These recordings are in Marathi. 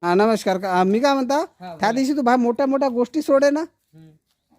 हा नमस्कार मी काय म्हणता त्या दिवशी तू भाई मोठ्या मोठ्या गोष्टी सोडे ना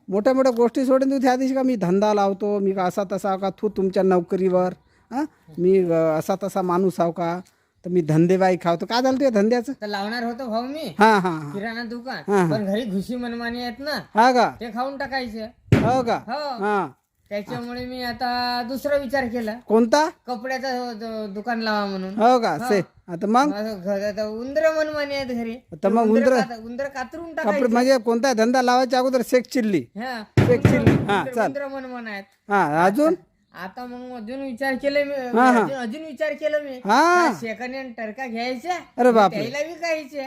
मोठ्या मोठ्या गोष्टी सोडून तू त्या दिवशी का मी धंदा लावतो मी का असा तसा का तू तुमच्या नोकरीवर हां मी असा तसा माणूस आहो का तर मी धंदेबाई खावतो काय झालं तुझ्या धंद्याचं तर लावणार होतो भाऊ मी हां हां हां किराणा दुकान हा. पण घरी घुशी मनमानी आहेत ना हा का ते खाऊन टाकायचे हो का हो हां त्याच्यामुळे मी आता दुसरा विचार केला कोणता कपड्याचं दुकान लावा म्हणून हो का से आता मग माझं घर आता उंदर मनमानी आहेत घरी तर मग उंदरं- उंदर कातरून कपडे टाकायचे म्हणजे कोणता धंदा लावायच्या अगोदर शेक चिल्ली हा शेक चिल्ली हां चाल उंदर मनमान आहेत हां अजून आता मग अजून विचार केले मी हा, हा. अजून विचार केला मी हा. सेकंड हँड टरका घ्यायच्या अरे बापरे त्याला विकायचे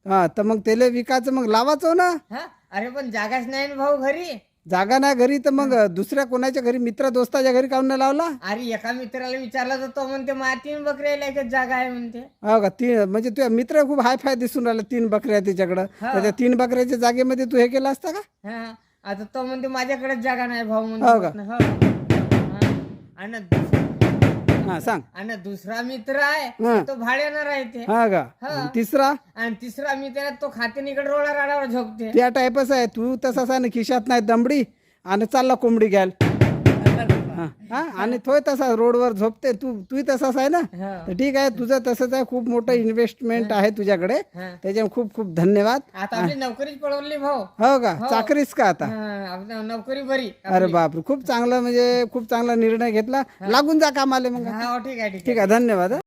हां तर मग त्याला विकायचं मग लावायचं ना हा अरे पण जागाच नाही ना भाऊ घरी जागा नाही घरी तर मग दुसऱ्या कोणाच्या घरी मित्र दोस्ताच्या घरी काऊन नाही लावला अरे एका मित्राला विचारला तर तो म्हणते मा 3 बकऱ्या एकच जागा आहे म्हणते हो का तीन म्हणजे तुझ्या मित्र खूप हाय फाय दिसून राहिला 3 बकऱ्या त्याच्याकडं तर त्या 3 बकऱ्याच्या जागेमध्ये तू हे केलं असता का हा आता तो म्हणते माझ्याकडेच जागा नाही भाऊ हो का? म्हणते हो. हा. हां सांग आणि दुसरा मित्र आहे हा. तो भाड्यानं राहते हा का हा. आणि तिसरा आणि तिसरा मित्र आहे, तो खात्यानिकडे रोडा राडावर झोपते त्या टाईपच आहे तू तसाच आहे ना खिशात नाही दमडी आणि चालला कोंबडी घ्याल हा आणि तोय तसा रोडवर झोपते तू तसाच आहे ना हा. तर ठीक आहे तुझं तसंच आहे खूप मोठं इन्व्हेस्टमेंट आहे तुझ्याकडे हा. त्याच्या खूप खूप धन्यवाद आता आपली नोकरीच पळवली भाऊ हो का चाकरीच का आता हा, आपली नोकरी बरी अरे बापरे खूप चांगलं म्हणजे खूप चांगला निर्णय घेतला लागून जा कामाले मग हा ठीक आहे ठीक आहे धन्यवाद हं.